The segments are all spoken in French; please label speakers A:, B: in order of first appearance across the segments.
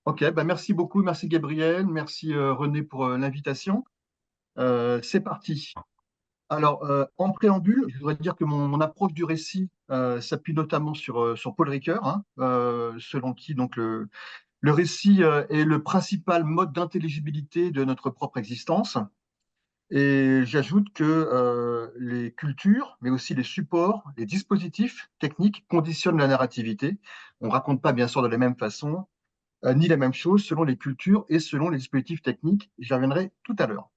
A: Ok, bah merci beaucoup, merci Gabriel, merci René pour l'invitation. C'est parti. Alors, en préambule, je voudrais dire que mon approche du récit s'appuie notamment sur Paul Ricoeur, hein, selon qui donc le récit est le principal mode d'intelligibilité de notre propre existence. Et j'ajoute que les cultures, mais aussi les supports, les dispositifs techniques conditionnent la narrativité. On raconte pas bien sûr de la même façon ni la même chose selon les cultures et selon les dispositifs techniques. J'y reviendrai tout à l'heure.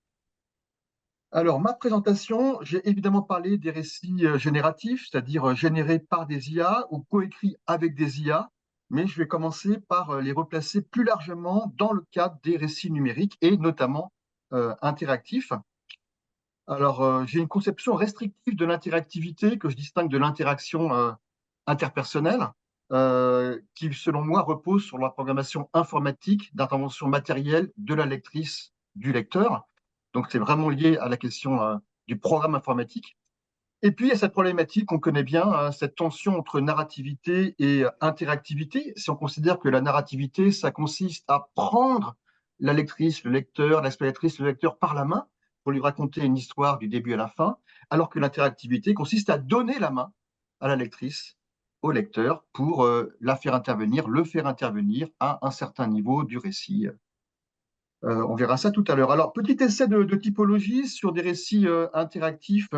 A: Alors, ma présentation, j'ai évidemment parlé des récits génératifs, c'est-à-dire générés par des IA ou coécrits avec des IA, mais je vais commencer par les replacer plus largement dans le cadre des récits numériques et notamment interactifs. Alors, j'ai une conception restrictive de l'interactivité que je distingue de l'interaction interpersonnelle, qui, selon moi, repose sur la programmation informatique d'intervention matérielle de la lectrice, du lecteur. Donc, c'est vraiment lié à la question du programme informatique. Et puis, il y a cette problématique qu'on connaît bien, hein, cette tension entre narrativité et interactivité. Si on considère que la narrativité, ça consiste à prendre la lectrice, le lecteur, la spectatrice, le lecteur par la main pour lui raconter une histoire du début à la fin, alors que l'interactivité consiste à donner la main à la lectrice, au lecteur, pour la faire intervenir, le faire intervenir à un certain niveau du récit. On verra ça tout à l'heure. Alors, petit essai de typologie sur des récits interactifs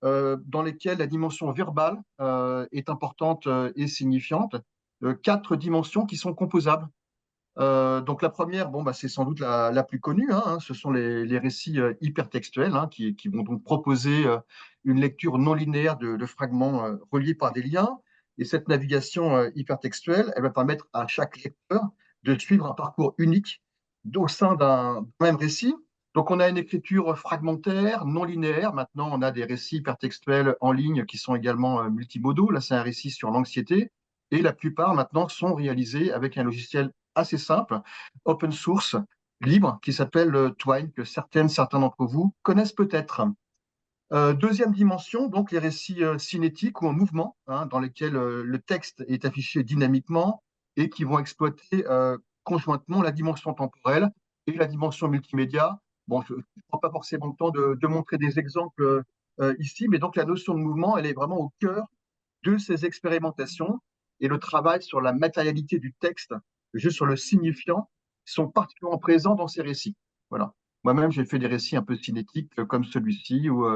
A: dans lesquels la dimension verbale est importante et signifiante. Quatre dimensions qui sont composables. Donc la première, bon, bah, c'est sans doute la plus connue, hein, ce sont les récits hypertextuels hein, qui vont donc proposer une lecture non linéaire de fragments reliés par des liens. Et cette navigation hypertextuelle, elle va permettre à chaque lecteur de suivre un parcours unique au sein d'un même récit. Donc on a une écriture fragmentaire, non linéaire. Maintenant, on a des récits hypertextuels en ligne qui sont également multimodaux. Là, c'est un récit sur l'anxiété. Et la plupart maintenant sont réalisés avec un logiciel assez simple, open source, libre, qui s'appelle Twine, que certains d'entre vous connaissent peut-être. Deuxième dimension, donc les récits cinétiques ou en mouvement, hein, dans lesquels le texte est affiché dynamiquement et qui vont exploiter conjointement la dimension temporelle et la dimension multimédia. Bon, je ne prends pas forcément le temps de montrer des exemples ici, mais donc la notion de mouvement, elle est vraiment au cœur de ces expérimentations et le travail sur la matérialité du texte, juste sur le signifiant, sont particulièrement présents dans ces récits. Voilà. Moi-même, j'ai fait des récits un peu cinétiques comme celui-ci où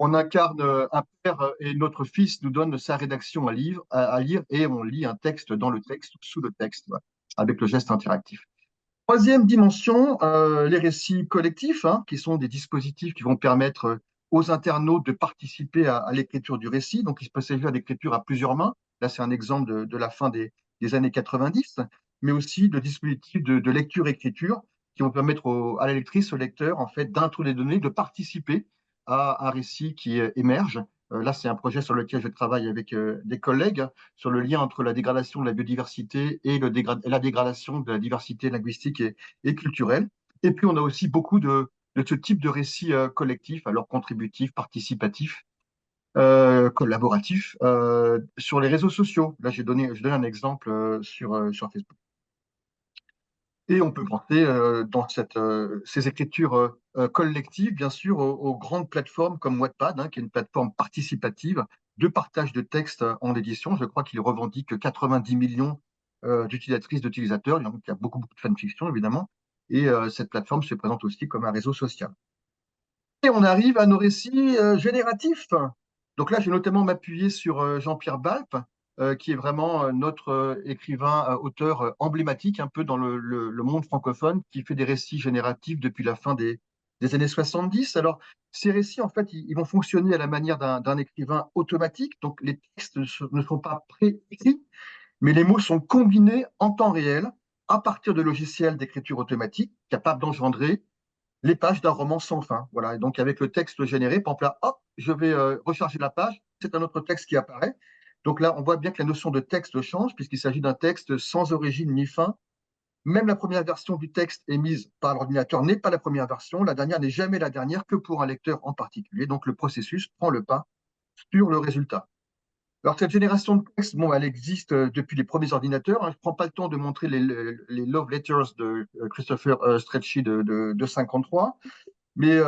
A: on incarne un père et notre fils nous donne sa rédaction à lire et on lit un texte dans le texte, sous le texte, voilà, avec le geste interactif. Troisième dimension, les récits collectifs, hein, qui sont des dispositifs qui vont permettre aux internautes de participer à l'écriture du récit. Donc, il peut s'agir d'écriture à plusieurs mains. Là, c'est un exemple de la fin des années 90, mais aussi de dispositifs de lecture-écriture qui vont permettre à la lectrice, au lecteur, en fait, d'introduire des données, de participer à un récit qui émerge. Là, c'est un projet sur lequel je travaille avec des collègues sur le lien entre la dégradation de la biodiversité et la dégradation de la diversité linguistique et culturelle. Et puis, on a aussi beaucoup de ce type de récits collectifs, alors contributifs, participatifs, collaboratifs, sur les réseaux sociaux. Là, je donne un exemple sur Facebook. Et on peut penser dans ces écritures collectives, bien sûr, aux grandes plateformes comme Wattpad, hein, qui est une plateforme participative de partage de textes en édition. Je crois qu'il revendique 90 millions d'utilisatrices, d'utilisateurs. Il y a beaucoup, beaucoup de fanfiction, évidemment. Et cette plateforme se présente aussi comme un réseau social. Et on arrive à nos récits génératifs. Donc là, je vais notamment m'appuyer sur Jean-Pierre Balp, qui est vraiment notre écrivain, auteur emblématique un peu dans le monde francophone, qui fait des récits génératifs depuis la fin des années 70. Alors, ces récits, en fait, ils vont fonctionner à la manière d'un écrivain automatique. Donc, les textes ne sont pas préécrits, mais les mots sont combinés en temps réel à partir de logiciels d'écriture automatique capables d'engendrer les pages d'un roman sans fin. Voilà. Et donc, avec le texte généré, par exemple, là, hop, je vais recharger la page, c'est un autre texte qui apparaît. Donc là, on voit bien que la notion de texte change, puisqu'il s'agit d'un texte sans origine ni fin. Même la première version du texte émise par l'ordinateur n'est pas la première version. La dernière n'est jamais la dernière que pour un lecteur en particulier. Donc, le processus prend le pas sur le résultat. Alors, cette génération de texte, bon, elle existe depuis les premiers ordinateurs, hein. Je ne prends pas le temps de montrer les Love Letters de Christopher Strachey de 53. Mais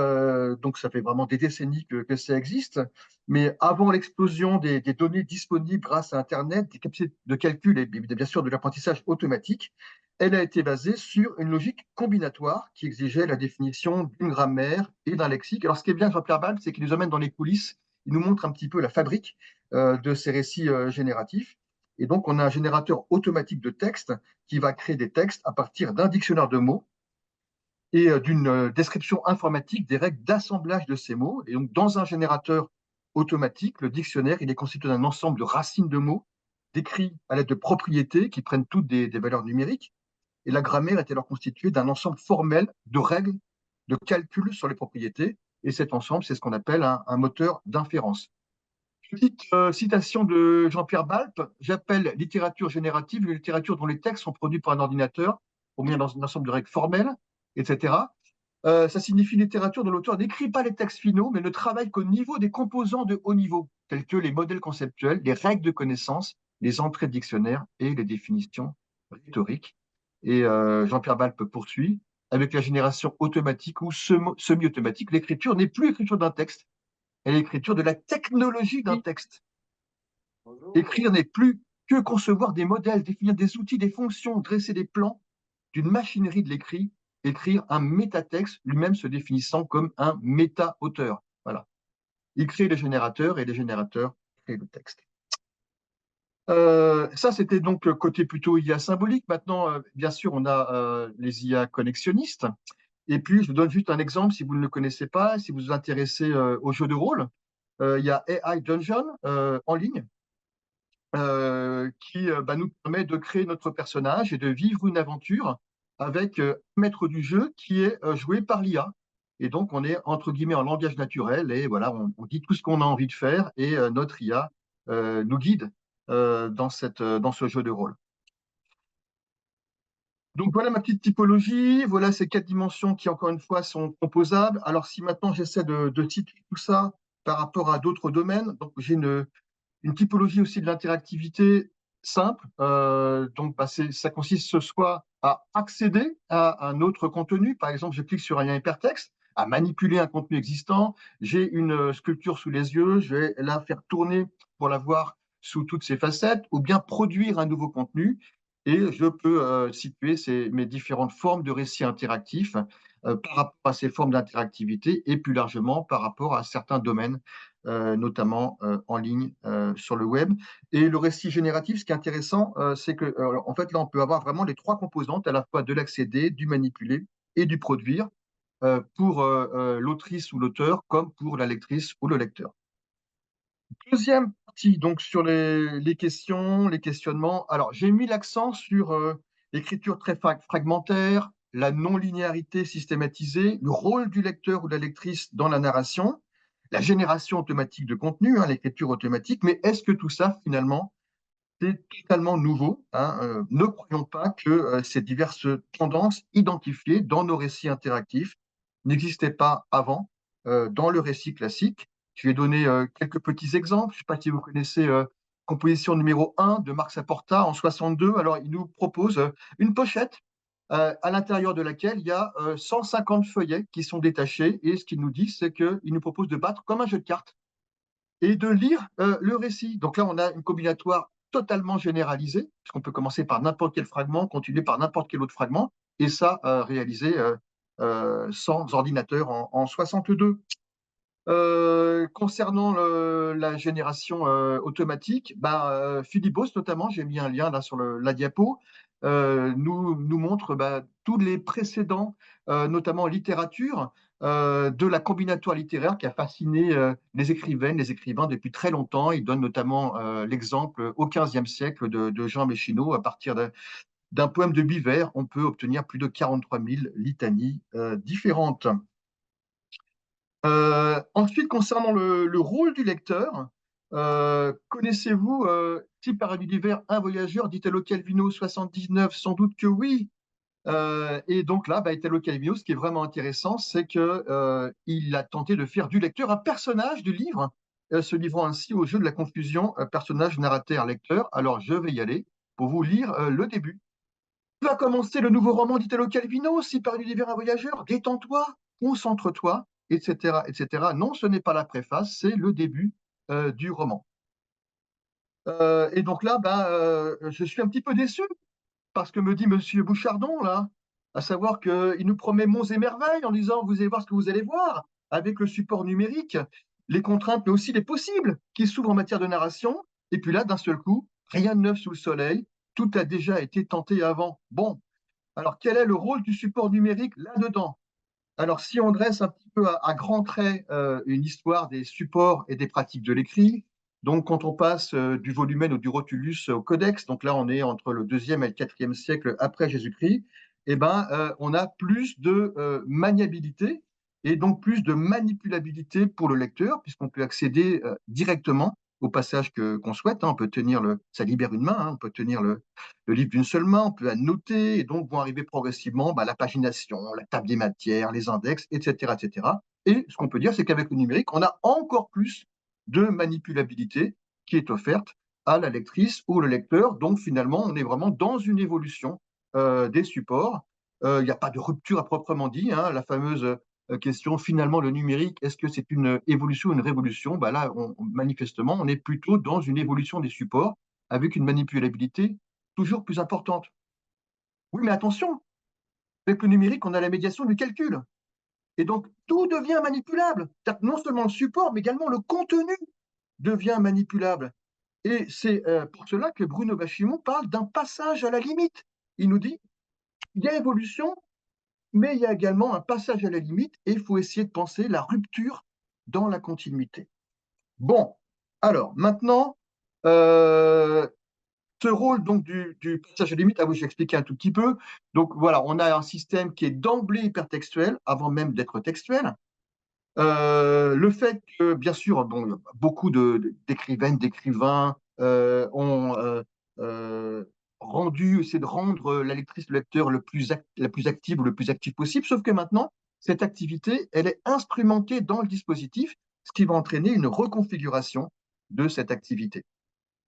A: donc, ça fait vraiment des décennies que ça existe. Mais avant l'explosion des données disponibles grâce à Internet, des capacités de calcul et bien sûr de l'apprentissage automatique, elle a été basée sur une logique combinatoire qui exigeait la définition d'une grammaire et d'un lexique. Alors, ce qui est bien, Jean-Pierre Balme, c'est qu'il nous emmène dans les coulisses, il nous montre un petit peu la fabrique de ces récits génératifs. Et donc, on a un générateur automatique de texte qui va créer des textes à partir d'un dictionnaire de mots et d'une description informatique des règles d'assemblage de ces mots. Et donc, dans un générateur automatique, le dictionnaire, il est constitué d'un ensemble de racines de mots décrits à l'aide de propriétés qui prennent toutes des valeurs numériques. Et la grammaire est alors constituée d'un ensemble formel de règles de calcul sur les propriétés. Et cet ensemble, c'est ce qu'on appelle un moteur d'inférence. Petite citation de Jean-Pierre Balpe, j'appelle littérature générative une littérature dont les textes sont produits par un ordinateur, au moyen d'un ensemble de règles formelles, etc. Ça signifie littérature dont l'auteur n'écrit pas les textes finaux, mais ne travaille qu'au niveau des composants de haut niveau, tels que les modèles conceptuels, les règles de connaissance, les entrées de dictionnaire et les définitions rhétoriques. Et Jean-Pierre Balpe poursuit, avec la génération automatique ou semi-automatique, l'écriture n'est plus l'écriture d'un texte, elle est l'écriture de la technologie d'un texte. Écrire n'est plus que concevoir des modèles, définir des outils, des fonctions, dresser des plans d'une machinerie de l'écrit, écrire un métatexte, lui-même se définissant comme un méta-auteur. Voilà. Il crée les générateurs et les générateurs créent le texte. Ça, c'était donc côté plutôt IA symbolique. Maintenant, bien sûr, on a les IA connexionnistes. Et puis, je vous donne juste un exemple, si vous ne le connaissez pas, si vous vous intéressez aux jeux de rôle. Il y a AI Dungeon en ligne qui nous permet de créer notre personnage et de vivre une aventure avec un maître du jeu qui est joué par l'IA. Et donc, on est entre guillemets en langage naturel et voilà, on dit tout ce qu'on a envie de faire et notre IA nous guide dans ce jeu de rôle. Donc voilà ma petite typologie, voilà ces 4 dimensions qui encore une fois sont composables. Alors si maintenant j'essaie de situer tout ça par rapport à d'autres domaines, donc j'ai une typologie aussi de l'interactivité simple. Donc, ça consiste ce soit à accéder à un autre contenu. Par exemple, je clique sur un lien hypertexte, à manipuler un contenu existant. J'ai une sculpture sous les yeux, je vais la faire tourner pour la voir sous toutes ses facettes, ou bien produire un nouveau contenu. Et je peux situer mes différentes formes de récits interactifs par rapport à ces formes d'interactivité et plus largement par rapport à certains domaines notamment en ligne sur le web. Et le récit génératif, ce qui est intéressant, c'est que en fait là, on peut avoir vraiment les 3 composantes, à la fois de l'accéder, du manipuler et du produire pour l'autrice ou l'auteur, comme pour la lectrice ou le lecteur. Deuxième partie, donc sur les questions, les questionnements. Alors, j'ai mis l'accent sur l'écriture très fragmentaire, la non-linéarité systématisée, le rôle du lecteur ou de la lectrice dans la narration, la génération automatique de contenu, hein, l'écriture automatique. Mais est-ce que tout ça, finalement, c'est totalement nouveau, hein, ne croyons pas que ces diverses tendances identifiées dans nos récits interactifs n'existaient pas avant dans le récit classique. Je vais donner quelques petits exemples. Je ne sais pas si vous connaissez composition numéro 1 de Marc Saporta en 62. Alors, il nous propose une pochette à l'intérieur de laquelle il y a 150 feuillets qui sont détachés. Et ce qu'il nous dit, c'est qu'il nous propose de battre comme un jeu de cartes et de lire le récit. Donc là, on a une combinatoire totalement généralisée, puisqu'on peut commencer par n'importe quel fragment, continuer par n'importe quel autre fragment, et ça réalisé sans ordinateur en 62. Concernant la génération automatique, Philippe Beauce notamment, j'ai mis un lien là sur la diapo, nous montre tous les précédents, notamment en littérature, de la combinatoire littéraire qui a fasciné les écrivaines, les écrivains depuis très longtemps. Il donne notamment l'exemple au XVe siècle de Jean Méchineau. À partir d'un poème de Biver, on peut obtenir plus de 43 000 litanies différentes. Ensuite, concernant le rôle du lecteur, connaissez-vous Si par un univers, un voyageur d'Italo Calvino 79? Sans doute que oui. Et donc là, Italo Calvino, ce qui est vraiment intéressant, c'est que il a tenté de faire du lecteur un personnage du livre se livrant ainsi au jeu de la confusion personnage, narrateur, lecteur. Alors, je vais y aller pour vous lire le début. Tu vas commencer le nouveau roman d'Italo Calvino, Si par l'univers un voyageur, détends-toi, concentre-toi, etc., etc. Non, ce n'est pas la préface, c'est le début du roman. Et donc là, je suis un petit peu déçu parce que me dit Monsieur Bouchardon, là, à savoir qu'il nous promet monts et merveilles en disant vous allez voir ce que vous allez voir avec le support numérique, les contraintes, mais aussi les possibles qui s'ouvrent en matière de narration. Et puis là, d'un seul coup, rien de neuf sous le soleil, tout a déjà été tenté avant. Bon, alors quel est le rôle du support numérique là-dedans? Alors, si on dresse un petit peu à grands traits une histoire des supports et des pratiques de l'écrit, donc quand on passe du volumen ou du rotulus au codex, donc là on est entre le deuxième et le quatrième siècle après Jésus-Christ, on a plus de maniabilité et donc plus de manipulabilité pour le lecteur, puisqu'on peut accéder directement au passage qu'on souhaite, hein. On peut tenir ça libère une main, hein. On peut tenir le livre d'une seule main, on peut annoter, et donc vont arriver progressivement la pagination, la table des matières, les index, etc., etc. Et ce qu'on peut dire, c'est qu'avec le numérique, on a encore plus de manipulabilité qui est offerte à la lectrice ou le lecteur. Donc finalement, on est vraiment dans une évolution des supports. Il n'y a pas de rupture à proprement dit, hein. La fameuse question, finalement, le numérique, est-ce que c'est une évolution ou une révolution? Là, manifestement, on est plutôt dans une évolution des supports avec une manipulabilité toujours plus importante. Oui, mais attention, avec le numérique, on a la médiation du calcul. Et donc, tout devient manipulable. Non seulement le support, mais également le contenu devient manipulable. Et c'est pour cela que Bruno Bachimon parle d'un passage à la limite. Il nous dit, il y a évolution, mais il y a également un passage à la limite et il faut essayer de penser la rupture dans la continuité. Bon, alors maintenant, euh, ce rôle donc du passage à la limite, ah oui, je vais expliquer un tout petit peu. Donc voilà, on a un système qui est d'emblée hypertextuel, avant même d'être textuel. Le fait que, bien sûr, bon, beaucoup d'écrivaines, d'écrivains ont rendu, c'est de rendre la lectrice, le lecteur la plus active ou le plus actif possible, sauf que maintenant, cette activité, elle est instrumentée dans le dispositif, ce qui va entraîner une reconfiguration de cette activité.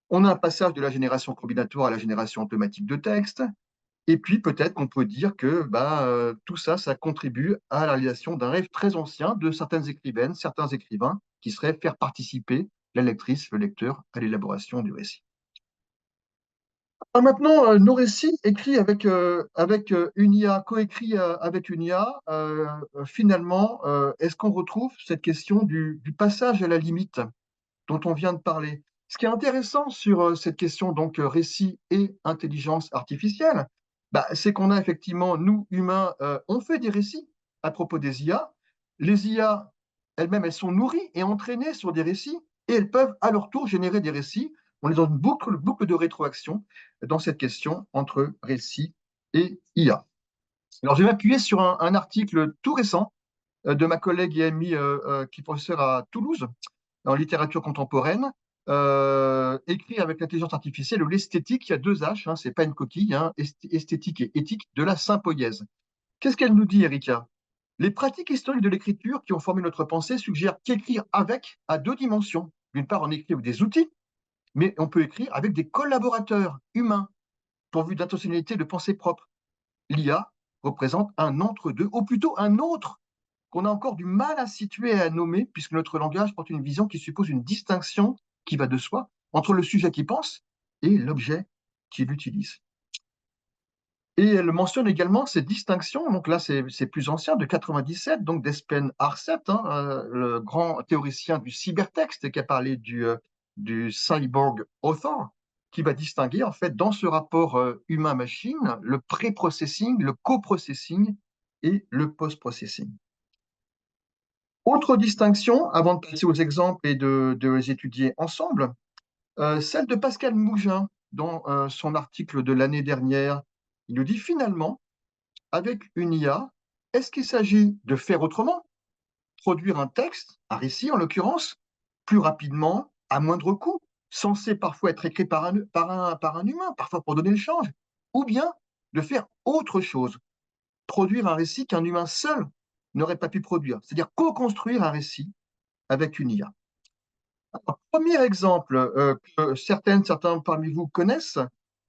A: On a un passage de la génération combinatoire à la génération automatique de texte, et puis peut-être qu'on peut dire que tout ça, ça contribue à la réalisation d'un rêve très ancien de certaines écrivaines, certains écrivains, qui serait faire participer la lectrice, le lecteur à l'élaboration du récit. Alors maintenant, nos récits écrits avec une IA, coécrits avec une IA, finalement, est-ce qu'on retrouve cette question du passage à la limite dont on vient de parler? Ce qui est intéressant sur cette question, donc récit et intelligence artificielle, c'est qu'on a effectivement, nous, humains, on fait des récits à propos des IA. Les IA, elles-mêmes, elles sont nourries et entraînées sur des récits et elles peuvent à leur tour générer des récits. On est dans une boucle de rétroaction dans cette question entre récit et IA. Alors, je vais m'appuyer sur un article tout récent de ma collègue et amie qui est professeure à Toulouse, en littérature contemporaine, écrit avec l'intelligence artificielle ou l'esthétique, il y a deux H, hein, c'est pas une coquille, hein, esthétique et éthique de la Saint-Poyèse. Qu'est-ce qu'elle nous dit, Erika? Les pratiques historiques de l'écriture qui ont formé notre pensée suggèrent qu'écrire avec a deux dimensions. D'une part, on écrit avec des outils, mais on peut écrire avec des collaborateurs humains, pourvus d'intentionnalité de pensée propre. L'IA représente un entre-deux, ou plutôt un autre qu'on a encore du mal à situer et à nommer, puisque notre langage porte une vision qui suppose une distinction qui va de soi entre le sujet qui pense et l'objet qui l'utilise. Et elle mentionne également cette distinction, donc là c'est plus ancien, de 97, donc d'Espen Arset, hein, le grand théoricien du cybertexte qui a parlé du cyborg author, qui va distinguer en fait dans ce rapport humain-machine le pré-processing, le co-processing et le post-processing. Autre distinction, avant de passer aux exemples et de les étudier ensemble, celle de Pascal Mougin dans son article de l'année dernière. Il nous dit finalement, avec une IA, est-ce qu'il s'agit de faire autrement, produire un texte, un récit en l'occurrence, plus rapidement, à moindre coût, censé parfois être écrit par un humain, parfois pour donner le change, ou bien de faire autre chose, produire un récit qu'un humain seul n'aurait pas pu produire, c'est-à-dire co-construire un récit avec une IA. Premier exemple que certains parmi vous connaissent,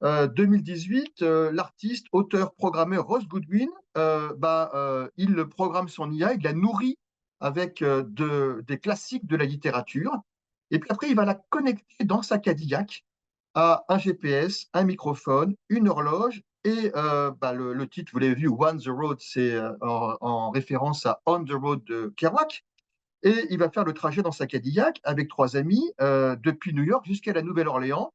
A: 2018, l'artiste, auteur, programmeur Ross Goodwin, il programme son IA, il la nourrit avec des classiques de la littérature, et puis après il va la connecter dans sa Cadillac à un GPS, un microphone, une horloge, et le titre, vous l'avez vu, One the Road, c'est en référence à On the Road de Kerouac. Et il va faire le trajet dans sa Cadillac avec trois amis depuis New York jusqu'à la Nouvelle-Orléans.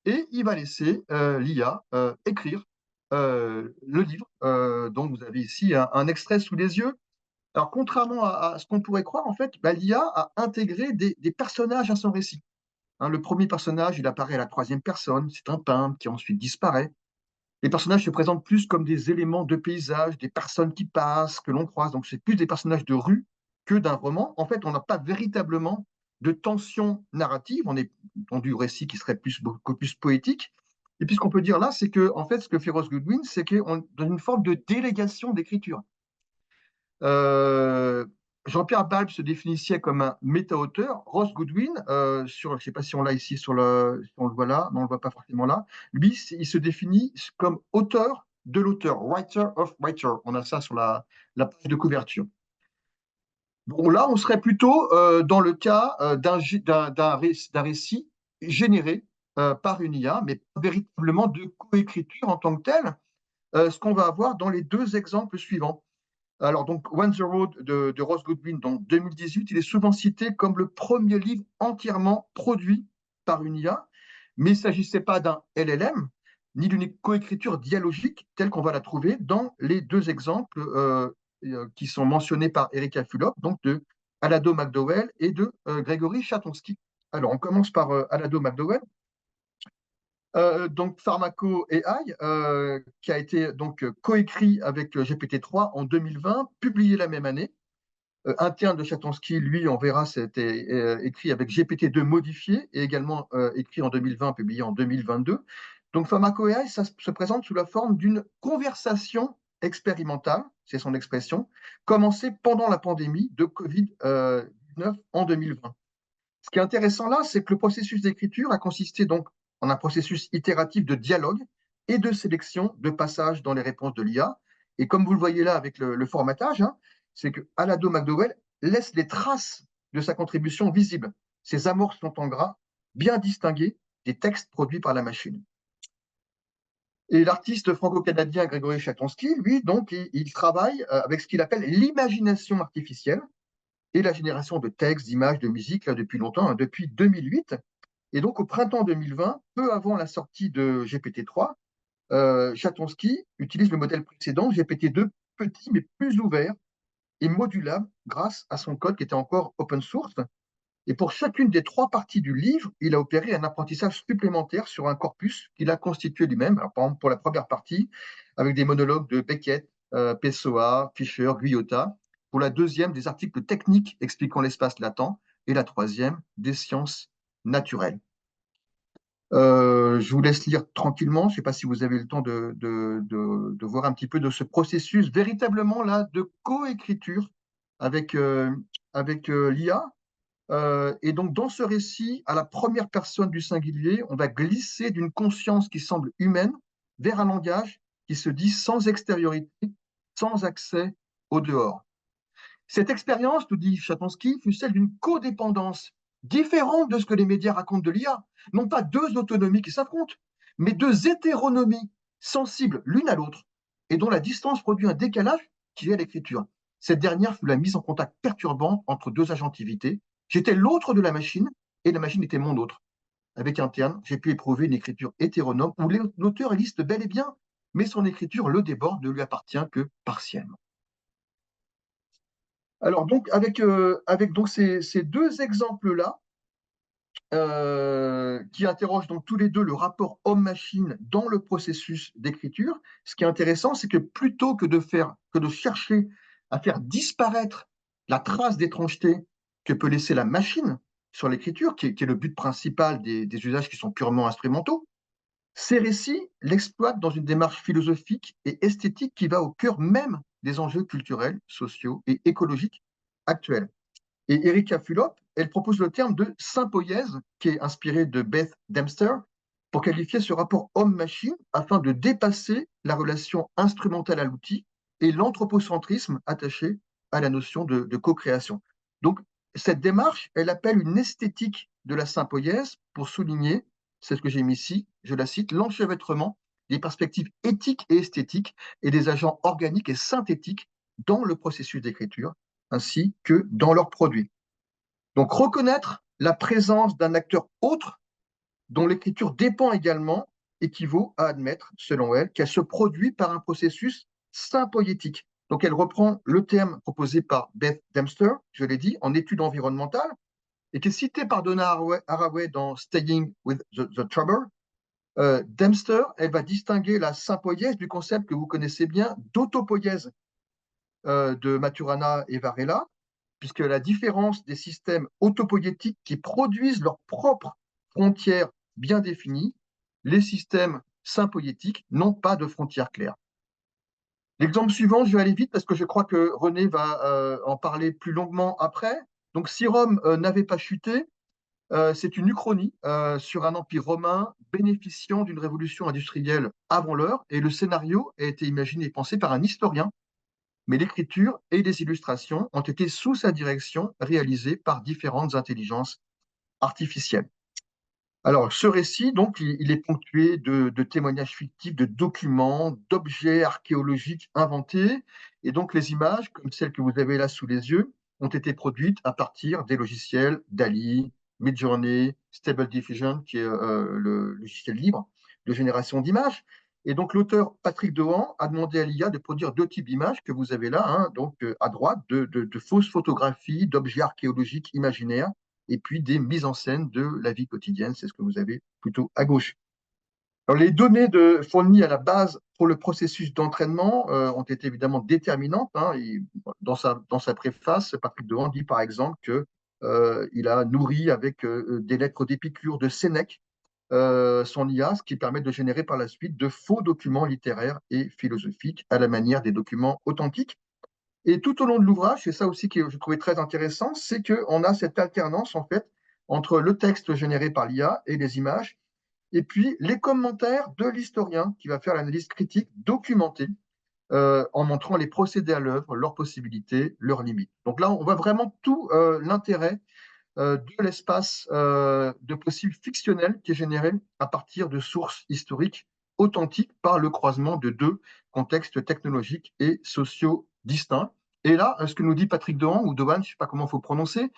A: Et il va laisser l'IA écrire le livre dont vous avez ici un extrait sous les yeux. Alors, contrairement à ce qu'on pourrait croire, en fait, l'IA a intégré des personnages à son récit. Hein, le premier personnage, il apparaît à la troisième personne. C'est un peintre qui ensuite disparaît. Les personnages se présentent plus comme des éléments de paysage, des personnes qui passent, que l'on croise. Donc, c'est plus des personnages de rue que d'un roman. En fait, on n'a pas véritablement de tension narrative. On est dans du récit qui serait beaucoup plus poétique. Et puis, ce qu'on peut dire là, c'est que, en fait, ce que fait Ross Goodwin, c'est qu'on est dans une forme de délégation d'écriture. Euh, Jean-Pierre Balb se définissait comme un méta-auteur. Ross Goodwin, je ne sais pas si on l'a ici, si on le voit là, non, on ne le voit pas forcément là. Lui, il se définit comme auteur de l'auteur, writer of writer. On a ça sur la page de couverture. Bon, là, on serait plutôt dans le cas d'un récit généré par une IA, mais pas véritablement de coécriture en tant que telle, ce qu'on va avoir dans les deux exemples suivants. Alors, donc, When the Road de Ross Goodwin, donc 2018, il est souvent cité comme le premier livre entièrement produit par une IA, mais il ne s'agissait pas d'un LLM, ni d'une coécriture dialogique telle qu'on va la trouver dans les deux exemples qui sont mentionnés par Erika Fulop, donc de Alado McDowell et de Grégory Chatonsky. Alors, on commence par Alado McDowell. Donc Pharmaco AI, qui a été donc coécrit avec GPT-3 en 2020, publié la même année. Interne de Chatonsky, lui, on verra, c'était écrit avec GPT-2 modifié et également écrit en 2020, publié en 2022. Donc Pharmaco AI, ça se présente sous la forme d'une conversation expérimentale, c'est son expression, commencée pendant la pandémie de Covid-19 en 2020. Ce qui est intéressant là, c'est que le processus d'écriture a consisté donc en un processus itératif de dialogue et de sélection de passages dans les réponses de l'IA. Et comme vous le voyez là avec le formatage, hein, c'est que Alado McDowell laisse les traces de sa contribution visibles. Ses amorces sont en gras, bien distinguées des textes produits par la machine. Et l'artiste franco-canadien Grégory Chatonsky, lui, donc, il travaille avec ce qu'il appelle l'imagination artificielle et la génération de textes, d'images, de musique, là, depuis longtemps, hein, depuis 2008. Et donc, au printemps 2020, peu avant la sortie de GPT-3, Chatonsky utilise le modèle précédent, GPT-2, petit mais plus ouvert et modulable grâce à son code qui était encore open source. Et pour chacune des trois parties du livre, il a opéré un apprentissage supplémentaire sur un corpus qu'il a constitué lui-même. Alors, par exemple, pour la première partie, avec des monologues de Beckett, Pessoa, Fischer, Guyotta. Pour la deuxième, des articles techniques expliquant l'espace latent. Et la troisième, des sciences naturelles. Je vous laisse lire tranquillement. Je ne sais pas si vous avez le temps de voir un petit peu de ce processus véritablement là de coécriture avec, avec l'IA. Et donc, dans ce récit, à la première personne du singulier, on va glisser d'une conscience qui semble humaine vers un langage qui se dit sans extériorité, sans accès au dehors. Cette expérience, nous dit Chatonsky, fut celle d'une codépendance différente de ce que les médias racontent de l'IA. Non pas deux autonomies qui s'affrontent, mais deux hétéronomies sensibles l'une à l'autre et dont la distance produit un décalage qui est l'écriture. Cette dernière fut la mise en contact perturbante entre deux agentivités. J'étais l'autre de la machine et la machine était mon autre. Avec un terme, j'ai pu éprouver une écriture hétéronome où l'auteur existe bel et bien, mais son écriture le déborde, ne lui appartient que partiellement. Alors donc avec donc ces deux exemples-là, qui interrogent donc tous les deux le rapport homme-machine dans le processus d'écriture, ce qui est intéressant, c'est que plutôt que de chercher à faire disparaître la trace d'étrangeté que peut laisser la machine sur l'écriture, qui est le but principal des usages qui sont purement instrumentaux, ces récits l'exploitent dans une démarche philosophique et esthétique qui va au cœur même des enjeux culturels, sociaux et écologiques actuels. Et Erika Fulop, elle propose le terme de sympoïèse, qui est inspiré de Beth Dempster, pour qualifier ce rapport homme-machine afin de dépasser la relation instrumentale à l'outil et l'anthropocentrisme attaché à la notion de co-création. Donc, cette démarche, elle appelle une esthétique de la sympoïèse pour souligner, c'est ce que j'ai mis ici, je la cite, l'enchevêtrement des perspectives éthiques et esthétiques et des agents organiques et synthétiques dans le processus d'écriture, ainsi que dans leurs produits. Donc, reconnaître la présence d'un acteur autre dont l'écriture dépend également équivaut à admettre, selon elle, qu'elle se produit par un processus sympoétique. Donc, elle reprend le terme proposé par Beth Dempster, je l'ai dit, en études environnementales, et qui est cité par Donna Haraway dans Staying with the Trouble. Dempster, elle va distinguer la sympoïèse du concept que vous connaissez bien d'autopoïèse de Maturana et Varela, puisque la différence des systèmes autopoïétiques qui produisent leurs propres frontières bien définies, les systèmes sympoïétiques n'ont pas de frontières claires. L'exemple suivant, je vais aller vite parce que je crois que René va en parler plus longuement après. Donc, si Rome n'avait pas chuté, c'est une uchronie sur un empire romain bénéficiant d'une révolution industrielle avant l'heure, et le scénario a été imaginé et pensé par un historien, mais l'écriture et les illustrations ont été sous sa direction réalisées par différentes intelligences artificielles. Alors, ce récit, donc, il est ponctué de témoignages fictifs, de documents, d'objets archéologiques inventés, et donc les images, comme celles que vous avez là sous les yeux, ont été produites à partir des logiciels DALL-E, Midjourney, Stable Diffusion, qui est le logiciel libre de génération d'images. Et donc, l'auteur Patrick Dehan a demandé à l'IA de produire deux types d'images que vous avez là, hein, donc à droite, de fausses photographies d'objets archéologiques imaginaires, et puis des mises en scène de la vie quotidienne, c'est ce que vous avez plutôt à gauche. Alors, les données fournies à la base pour le processus d'entraînement ont été évidemment déterminantes, hein, dans sa préface, Patrick Dehan dit par exemple qu'il a nourri avec des lettres d'Épicure de Sénèque son IA, ce qui permet de générer par la suite de faux documents littéraires et philosophiques à la manière des documents authentiques. Et tout au long de l'ouvrage, c'est ça aussi que je trouvais très intéressant, c'est qu'on a cette alternance en fait entre le texte généré par l'IA et les images, et puis les commentaires de l'historien qui va faire l'analyse critique documentée en montrant les procédés à l'œuvre, leurs possibilités, leurs limites. Donc là, on voit vraiment tout l'intérêt de l'espace de possibles fictionnels qui est généré à partir de sources historiques authentiques par le croisement de deux contextes technologiques et sociaux distincts. Et là, ce que nous dit Patrick Dehan, ou Dehan, je ne sais pas comment il faut prononcer,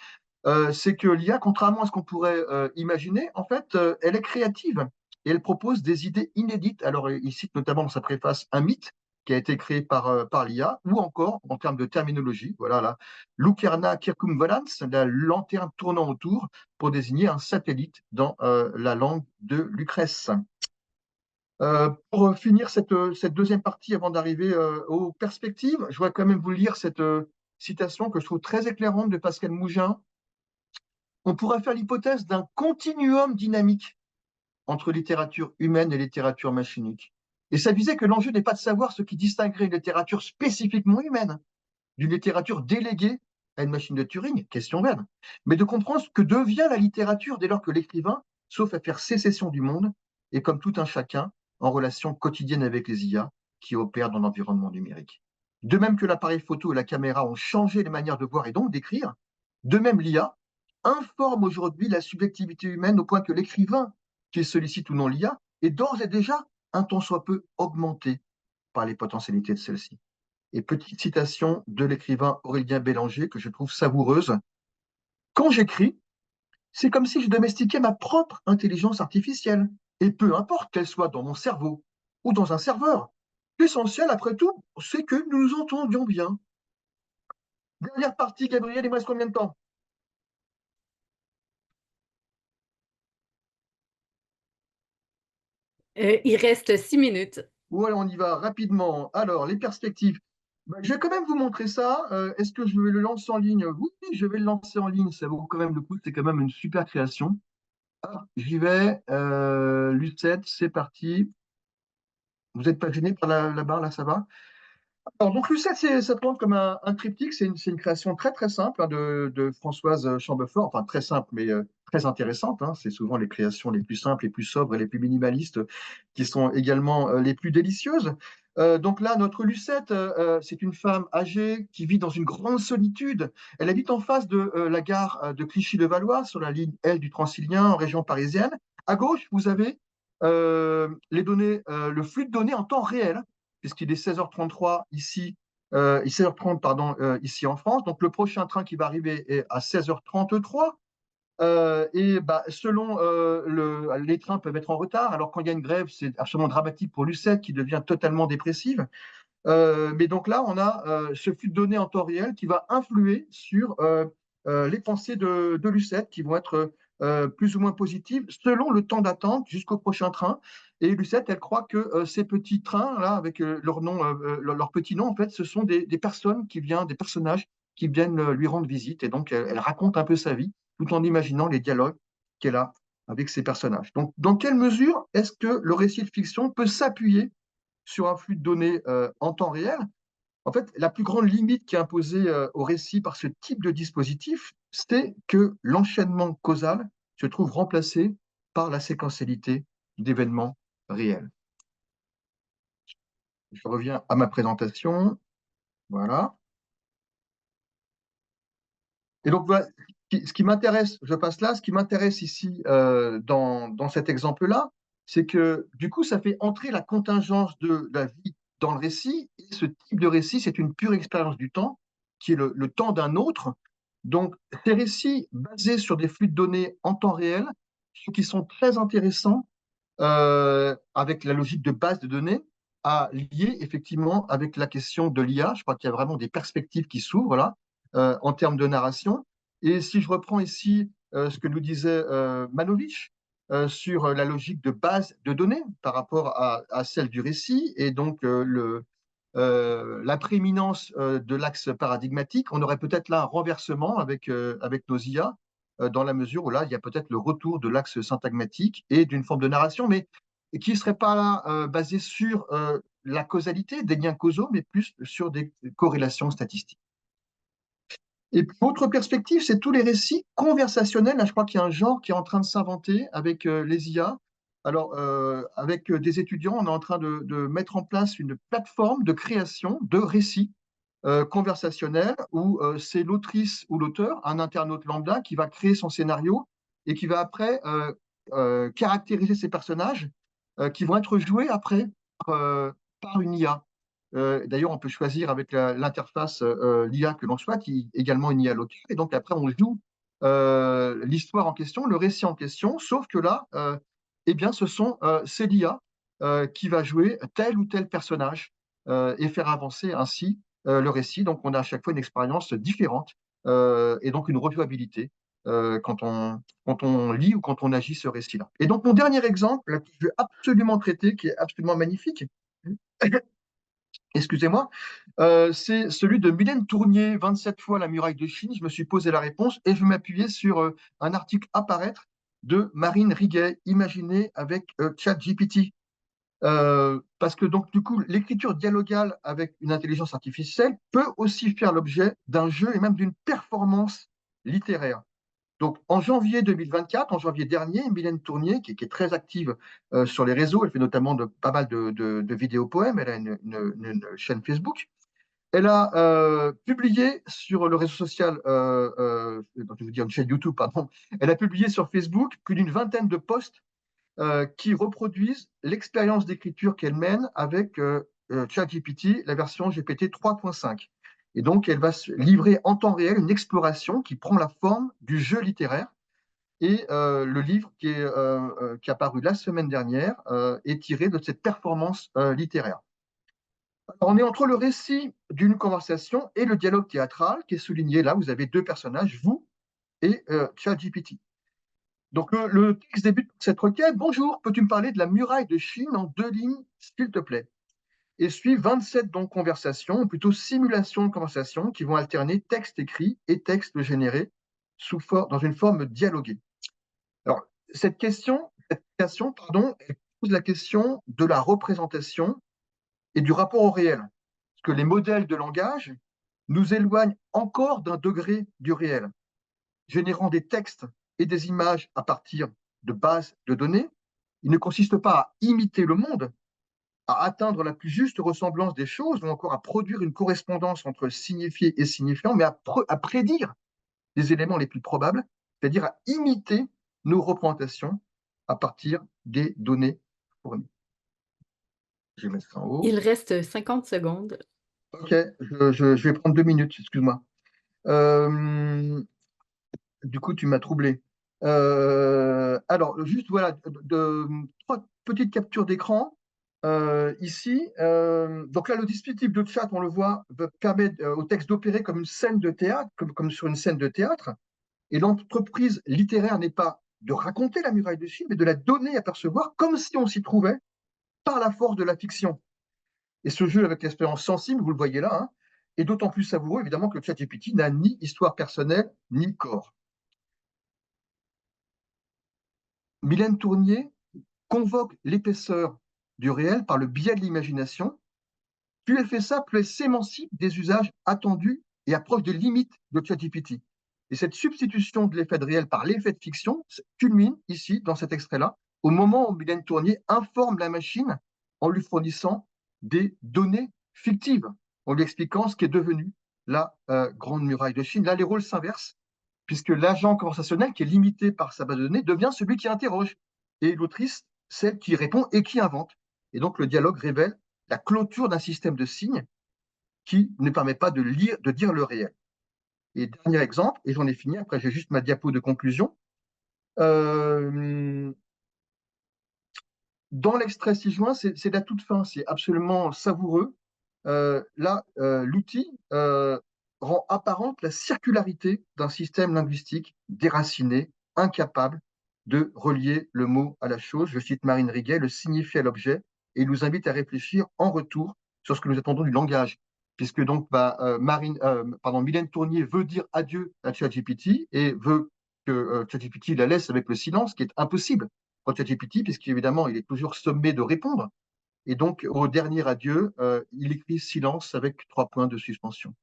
A: c'est que l'IA, contrairement à ce qu'on pourrait imaginer, en fait, elle est créative et elle propose des idées inédites. Alors, il cite notamment dans sa préface un mythe qui a été créé par l'IA, ou encore, en termes de terminologie, voilà, la Lucerna Circumvolans, la lanterne tournant autour, pour désigner un satellite dans la langue de Lucrèce. Pour finir cette deuxième partie, avant d'arriver aux perspectives, je voudrais quand même vous lire cette citation que je trouve très éclairante de Pascal Mougin. On pourrait faire l'hypothèse d'un continuum dynamique entre littérature humaine et littérature machinique. Et ça visait que l'enjeu n'est pas de savoir ce qui distinguerait une littérature spécifiquement humaine d'une littérature déléguée à une machine de Turing, question vaine, mais de comprendre ce que devient la littérature dès lors que l'écrivain, sauf à faire sécession du monde, est comme tout un chacun en relation quotidienne avec les IA qui opèrent dans l'environnement numérique. De même que l'appareil photo et la caméra ont changé les manières de voir et donc d'écrire, de même l'IA informe aujourd'hui la subjectivité humaine au point que l'écrivain, qu'il sollicite ou non l'IA, est d'ores et déjà un tant soit peu augmenté par les potentialités de celle-ci. Et petite citation de l'écrivain Aurélien Bélanger que je trouve savoureuse. Quand j'écris, c'est comme si je domestiquais ma propre intelligence artificielle. Et peu importe qu'elle soit dans mon cerveau ou dans un serveur. L'essentiel, après tout, c'est que nous nous entendions bien. Dernière partie, Gabriel, il me reste combien de temps?
B: Il reste 6 minutes.
A: Voilà, on y va rapidement. Alors, les perspectives. Ben, je vais quand même vous montrer ça. Est-ce que je vais le lancer en ligne? Oui, je vais le lancer en ligne. Ça vaut quand même le coup. C'est quand même une super création. Ah, j'y vais. Lucette, c'est parti. Vous n'êtes pas gêné par la barre, là, ça va? Alors, donc, Lucette, ça prend comme un triptyque. C'est une création très, très simple hein, de Françoise Chambefort. Enfin, très simple, mais très intéressante. Hein. C'est souvent les créations les plus simples, les plus sobres et les plus minimalistes qui sont également les plus délicieuses. Donc là, notre Lucette, c'est une femme âgée qui vit dans une grande solitude. Elle habite en face de la gare de Clichy-le-Valois, sur la ligne L du Transilien, en région parisienne. À gauche, vous avez les données, le flux de données en temps réel puisqu'il est 16h33 ici, 16h30 pardon, ici en France. Donc le prochain train qui va arriver est à 16h33. Et bah, selon les trains peuvent être en retard. Alors quand il y a une grève, c'est absolument dramatique pour Lucette qui devient totalement dépressive. Mais donc là, on a ce flux de données en temps réel qui va influer sur les pensées de Lucette qui vont être plus ou moins positives selon le temps d'attente jusqu'au prochain train. Et Lucette, elle croit que ces petits trains-là, avec leur nom, leur petit nom, en fait, ce sont des personnes qui viennent, des personnages qui viennent lui rendre visite. Et donc, elle raconte un peu sa vie tout en imaginant les dialogues qu'elle a avec ces personnages. Donc, dans quelle mesure est-ce que le récit de fiction peut s'appuyer sur un flux de données en temps réel? En fait, la plus grande limite qui est imposée au récit par ce type de dispositif, c'est que l'enchaînement causal se trouve remplacé par la séquentialité d'événements réels. Je reviens à ma présentation. Voilà. Et donc, voilà, ce qui m'intéresse, je passe là, ce qui m'intéresse ici dans cet exemple-là, c'est que du coup, ça fait entrer la contingence de la vie dans le récit. Et ce type de récit, c'est une pure expérience du temps, qui est le temps d'un autre. Donc, ces récits basés sur des flux de données en temps réel, ceux qui sont très intéressants avec la logique de base de données, à lier effectivement avec la question de l'IA. Je crois qu'il y a vraiment des perspectives qui s'ouvrent là, en termes de narration. Et si je reprends ici ce que nous disait Manovich sur la logique de base de données par rapport à celle du récit, et donc la prééminence de l'axe paradigmatique, on aurait peut-être là un renversement avec nos IA, dans la mesure où là, il y a peut-être le retour de l'axe syntagmatique et d'une forme de narration, mais qui ne serait pas là basée sur la causalité, des liens causaux, mais plus sur des corrélations statistiques. Et puis, autre perspective, c'est tous les récits conversationnels. Là, je crois qu'il y a un genre qui est en train de s'inventer avec les IA. Alors, avec des étudiants, on est en train de mettre en place une plateforme de création de récits conversationnels où c'est l'autrice ou l'auteur, un internaute lambda, qui va créer son scénario et qui va après caractériser ses personnages qui vont être joués après par une IA. D'ailleurs, on peut choisir avec l'interface l'IA que l'on souhaite, qui est également une IA locale. Et donc après, on joue l'histoire en question, le récit en question, sauf que là, eh bien, c'est l'IA qui va jouer tel ou tel personnage et faire avancer ainsi le récit. Donc, on a à chaque fois une expérience différente et donc une rejouabilité quand on lit ou quand on agit ce récit-là. Et donc, mon dernier exemple, que je veux absolument traiter, qui est absolument magnifique, excusez-moi, c'est celui de Mylène Tournier, 27 fois la muraille de Chine. Je me suis posé la réponse et je vais m'appuyer sur un article à paraître de Marine Riguet, imaginé avec ChatGPT. Parce que donc, du coup, l'écriture dialogale avec une intelligence artificielle peut aussi faire l'objet d'un jeu et même d'une performance littéraire. Donc, en janvier 2024, en janvier dernier, Mylène Tournier, qui est très active sur les réseaux, elle fait notamment pas mal de vidéos poèmes, elle a une chaîne Facebook, elle a publié sur le réseau social, je veux dire une chaîne YouTube, pardon, elle a publié sur Facebook plus d'une vingtaine de posts qui reproduisent l'expérience d'écriture qu'elle mène avec ChatGPT, la version GPT 3.5. Et donc, elle va se livrer en temps réel une exploration qui prend la forme du jeu littéraire. Et le livre qui est apparu la semaine dernière est tiré de cette performance littéraire. Alors, on est entre le récit d'une conversation et le dialogue théâtral qui est souligné là. Vous avez deux personnages, vous et ChatGPT. Donc, le texte débute par cette requête. Bonjour, peux-tu me parler de la muraille de Chine en 2 lignes, s'il te plaît? Et suivent 27 donc, conversations, ou plutôt simulations de conversations, qui vont alterner texte écrit et texte généré dans une forme dialoguée. Alors, cette question, pardon, elle pose la question de la représentation et du rapport au réel. que les modèles de langage nous éloignent encore d'un degré du réel, générant des textes et des images à partir de bases de données. Il ne consiste pas à imiter le monde, à atteindre la plus juste ressemblance des choses, ou encore à produire une correspondance entre signifié et signifiant, mais à prédire les éléments les plus probables, c'est-à-dire à imiter nos représentations à partir des données fournies. Je vais mettre ça en haut.
B: Il reste 50 secondes.
A: Ok, je vais prendre 2 minutes, excuse-moi. Euh, du coup, tu m'as troublé. Alors, juste voilà, trois petites captures d'écran. Ici, donc là, le dispositif de chat, on le voit, permet au texte d'opérer comme une scène de théâtre, comme sur une scène de théâtre. Et l'entreprise littéraire n'est pas de raconter la muraille de Chine, mais de la donner à percevoir comme si on s'y trouvait par la force de la fiction. Et ce jeu avec l'expérience sensible, vous le voyez là, hein, est d'autant plus savoureux, évidemment, que le ChatGPT n'a ni histoire personnelle, ni corps. Mylène Tournier convoque l'épaisseur du réel par le biais de l'imagination. Plus elle fait ça, plus elle s'émancipe des usages attendus et approche des limites de ChatGPT. Et cette substitution de l'effet de réel par l'effet de fiction culmine ici, dans cet extrait-là, au moment où Mylène Tournier informe la machine en lui fournissant des données fictives, en lui expliquant ce qui est devenu la Grande Muraille de Chine. Là, les rôles s'inversent, puisque l'agent conversationnel, qui est limité par sa base de données, devient celui qui interroge, et l'autrice, celle qui répond et qui invente. Et donc, le dialogue révèle la clôture d'un système de signes qui ne permet pas de dire le réel. Et dernier exemple, et j'en ai fini, après j'ai juste ma diapo de conclusion. Euh, Dans l'extrait 6 juin, c'est la toute fin, c'est absolument savoureux. L'outil rend apparente la circularité d'un système linguistique déraciné, incapable de relier le mot à la chose. Je cite Marine Riguet, le signifié à l'objet, et il nous invite à réfléchir en retour sur ce que nous attendons du langage. Puisque donc Mylène Tournier veut dire adieu à ChatGPT et veut que ChatGPT la laisse avec le silence, qui est impossible pour ChatGPT, puisqu'évidemment, il est toujours sommé de répondre. Et donc, au dernier adieu, il écrit silence avec 3 points de suspension.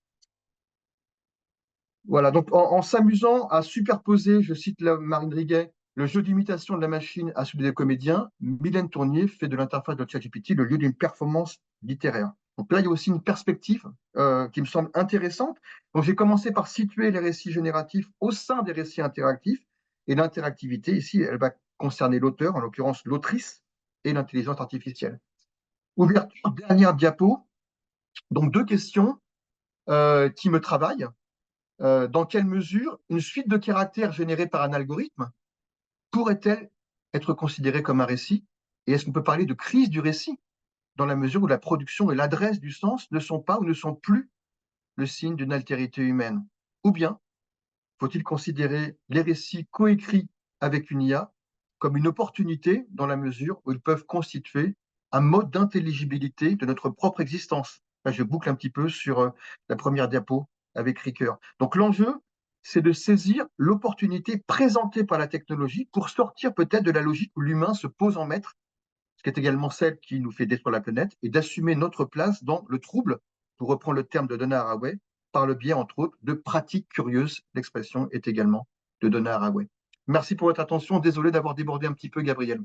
A: Voilà, donc en s'amusant à superposer, je cite Marine Riguet, le jeu d'imitation de la machine à celui des comédiens, Mylène Tournier fait de l'interface de ChatGPT le lieu d'une performance littéraire. Donc là, il y a aussi une perspective qui me semble intéressante. Donc j'ai commencé par situer les récits génératifs au sein des récits interactifs, et l'interactivité, ici, elle va concerner l'auteur, en l'occurrence l'autrice, et l'intelligence artificielle. Ouverture, dernière diapo. Donc 2 questions qui me travaillent. Dans quelle mesure une suite de caractères générés par un algorithme pourrait-elle être considérée comme un récit? Et est-ce qu'on peut parler de crise du récit dans la mesure où la production et l'adresse du sens ne sont pas ou ne sont plus le signe d'une altérité humaine? Ou bien faut-il considérer les récits coécrits avec une IA comme une opportunité dans la mesure où ils peuvent constituer un mode d'intelligibilité de notre propre existence? Là, je boucle un petit peu sur la première diapo avec Ricoeur. Donc l'enjeu, c'est de saisir l'opportunité présentée par la technologie pour sortir peut-être de la logique où l'humain se pose en maître, ce qui est également celle qui nous fait détruire la planète, et d'assumer notre place dans le trouble, pour reprendre le terme de Donna Haraway, par le biais, entre autres, de pratiques curieuses. L'expression est également de Donna Haraway. Merci pour votre attention. Désolé d'avoir débordé un petit peu, Gabriel.